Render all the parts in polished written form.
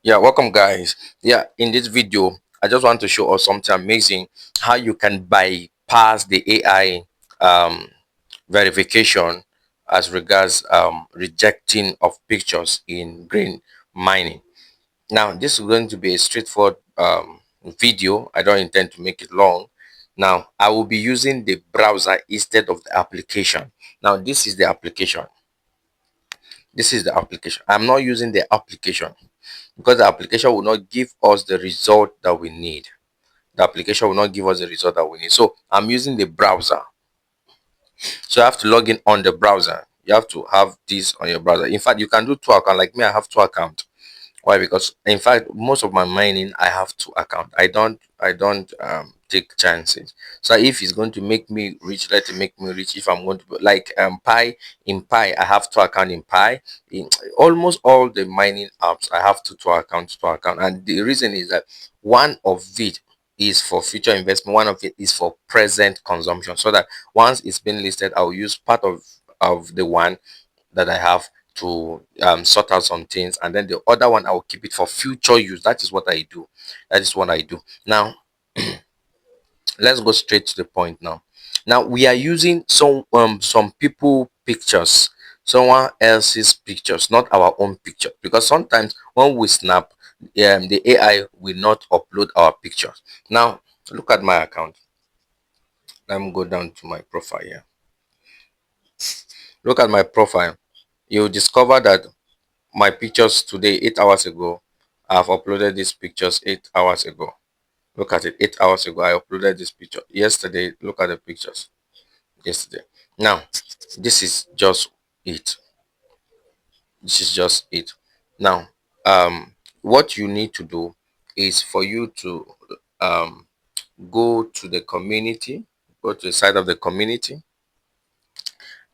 Yeah, welcome guys. Yeah, in this video, I just want to show us something amazing, how you can bypass the AI verification as regards rejecting of pictures in green mining. Now, this is going to be a straightforward video. I don't intend to make it long. Now, I will be using the browser instead of the application. Now, this is the application. This is the application. I'm not using the application because the application will not give us the result that we need. The application will not give us the result that we need. So I'm using the browser. So I have to log in on the browser. You have to have this on your browser. In fact, you can do two accounts. Like me, I have two accounts. Why? Because in fact, most of my mining I have two accounts. I don't take chances. So if it's going to make me rich, let it make me rich. If I'm going to like Pi, in Pi, I have two accounts in Pi. In almost all the mining apps, I have two accounts, and the reason is that one of it is for future investment, one of it is for present consumption. So that once it's been listed, I'll use part of the one that I have to sort out some things, and then the other one I will keep it for future use. That is what I do. That is what I do. Now, let's go straight to the point now. Now we are using some people pictures, someone else's pictures, not our own picture, because sometimes when we snap, the AI will not upload our pictures. Now look at my account. Let me go down to my profile here. Look at my profile. You discover that my pictures today, 8 hours ago, I've uploaded these pictures 8 hours ago. Look at it, 8 hours ago I uploaded this picture. Yesterday, look at the pictures yesterday. Now this is just it. This is just it. Now, what you need to do is for you to um go to the community, go to the side of the community,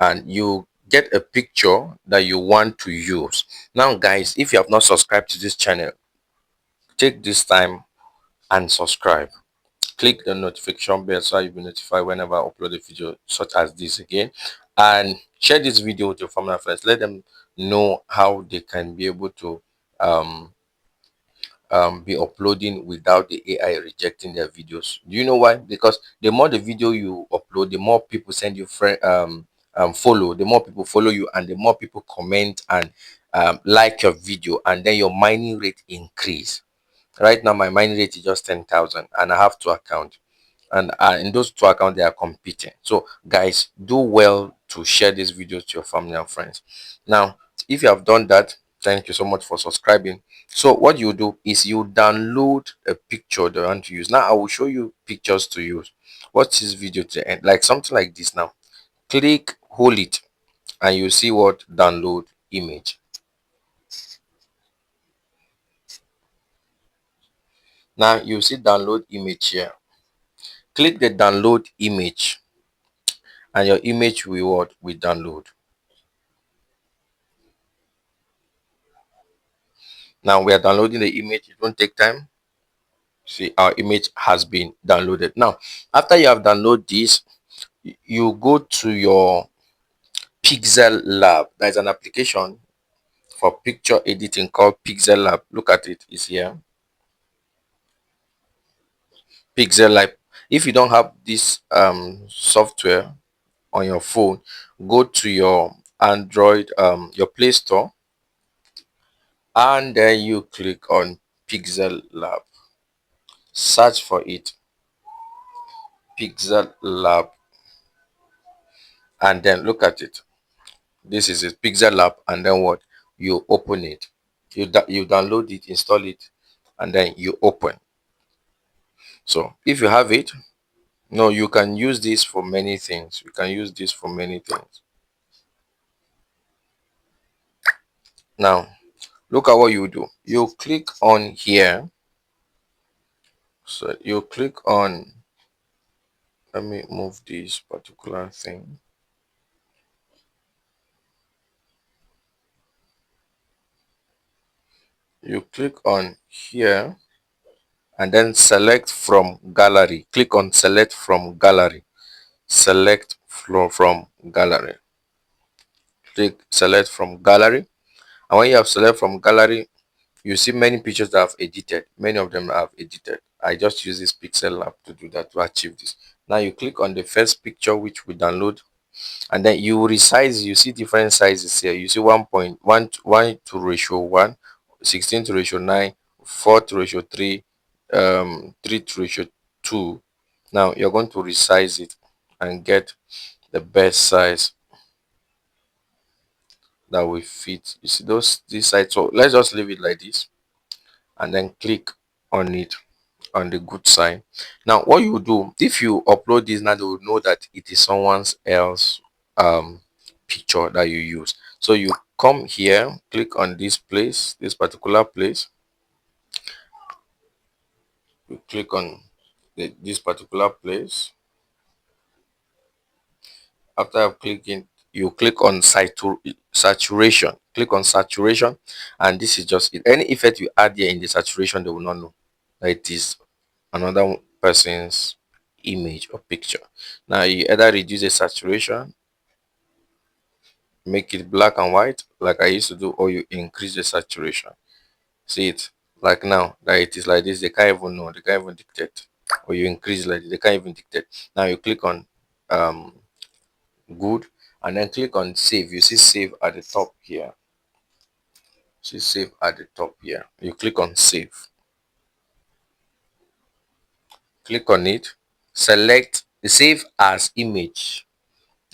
and you get a picture that you want to use. Now guys, if you have not subscribed to this channel, take this time and subscribe. Click the notification bell so you'll be notified whenever I upload a video such as this again, and share this video with your family and friends. Let them know how they can be able to um be uploading without the AI rejecting their videos. Do you know why? Because the more the video you upload, the more people send you friend follow, the more people follow you, and the more people comment and like your video, and then your mining rate increase. Right now my mining rate is just 10,000, and I have two accounts, and in those two accounts they are competing. So guys, do well to share this video to your family and friends. Now, if you have done that, thank you so much for subscribing. So what you do is you download a picture that you want to use. Now I will show you pictures to use. Watch this video to the end, like something like this. Now click, hold it, and you see what download image. Now you see download image here. Click the download image, and your image will what will download. Now we are downloading the image. It won't take time. See, our image has been downloaded. Now after you have downloaded this, you go to your Pixel Lab. There is an application for picture editing called Pixel Lab. Look at it, it's here. Pixel Lab. If you don't have this software on your phone, go to your Android, your Play Store, and then you click on Pixel Lab. Search for it, Pixel Lab, and then look at it. This is a Pixel Lab, and then what, you open it. You download it, install it, and then you open. So if you have it, no, you can use this for many things. You can use this for many things. Now look at what you do. You click on here. So you click on, let me move this particular thing. You click on here, and then select from gallery. Click on select from gallery. Select from gallery. Click select from gallery, and when you have select from gallery, you see many pictures that I've edited. Many of them I've edited. I just use this pixel lab to do that, to achieve this. Now you click on the first picture which we download, and then you resize. You see different sizes here. You see 1.1 to ratio 1, 16 to ratio 9, 4 to ratio 3, 3 to ratio 2. Now you're going to resize it and get the best size that will fit. You see those this side. So let's just leave it like this, and then click on it, on the good sign. Now what you do, if you upload this, now they will know that it is someone's else picture that you use. So you come here, click on this place, this particular place. You click on this particular place. After clicking, you click on saturation. Click on saturation, and this is just it. Any effect you add here in the saturation, they will not know that it is another person's image or picture. Now you either reduce the saturation, make it black and white like I used to do, or you increase the saturation. See it, like now that it is like this, they can't even know, they can't even dictate. Or you increase like this, they can't even dictate. Now you click on um good, and then click on save. You see save at the top here. See save at the top here. You click on save. Click on it. Select the save as image.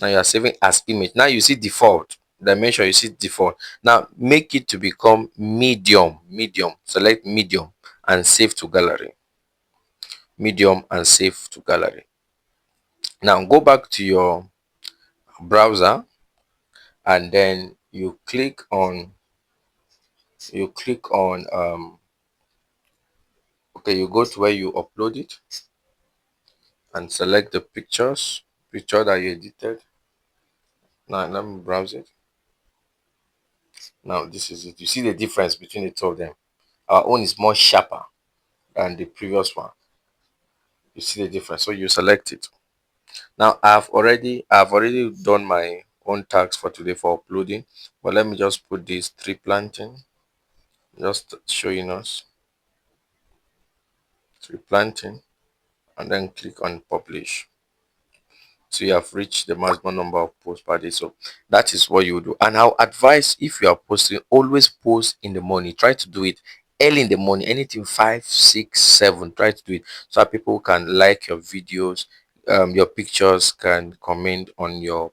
Now you are saving as image. Now you see default dimension. You see default. Now make it to become medium. Medium. Select medium and save to gallery. Medium and save to gallery. Now go back to your browser, and then you click on okay, you go to where you upload it and select the picture that you edited. Now let me browse it. Now this is it. You see the difference between the two of them. Our own is more sharper than the previous one. You see the difference. So you select it. Now I've already done my own task for today for uploading, but let me just put this tree planting, just showing us tree planting, and then click on publish. So you have reached the maximum number of posts per day. So that is what you do. And I'll advise, if you are posting, always post in the morning. Try to do it early in the morning, anything 5, 6, 7. Try to do it so that people can like your videos, your pictures, can comment on your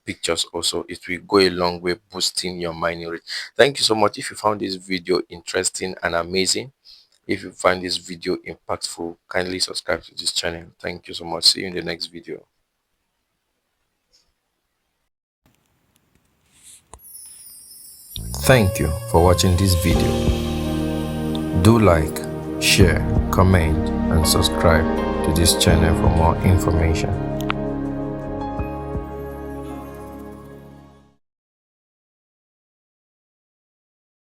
pictures also. It will go a long way boosting your mining rate. Thank you so much. If you found this video interesting and amazing, if you find this video impactful, kindly subscribe to this channel. Thank you so much. See you in the next video. Thank you for watching this video. Do like, share, comment, and subscribe to this channel for more information.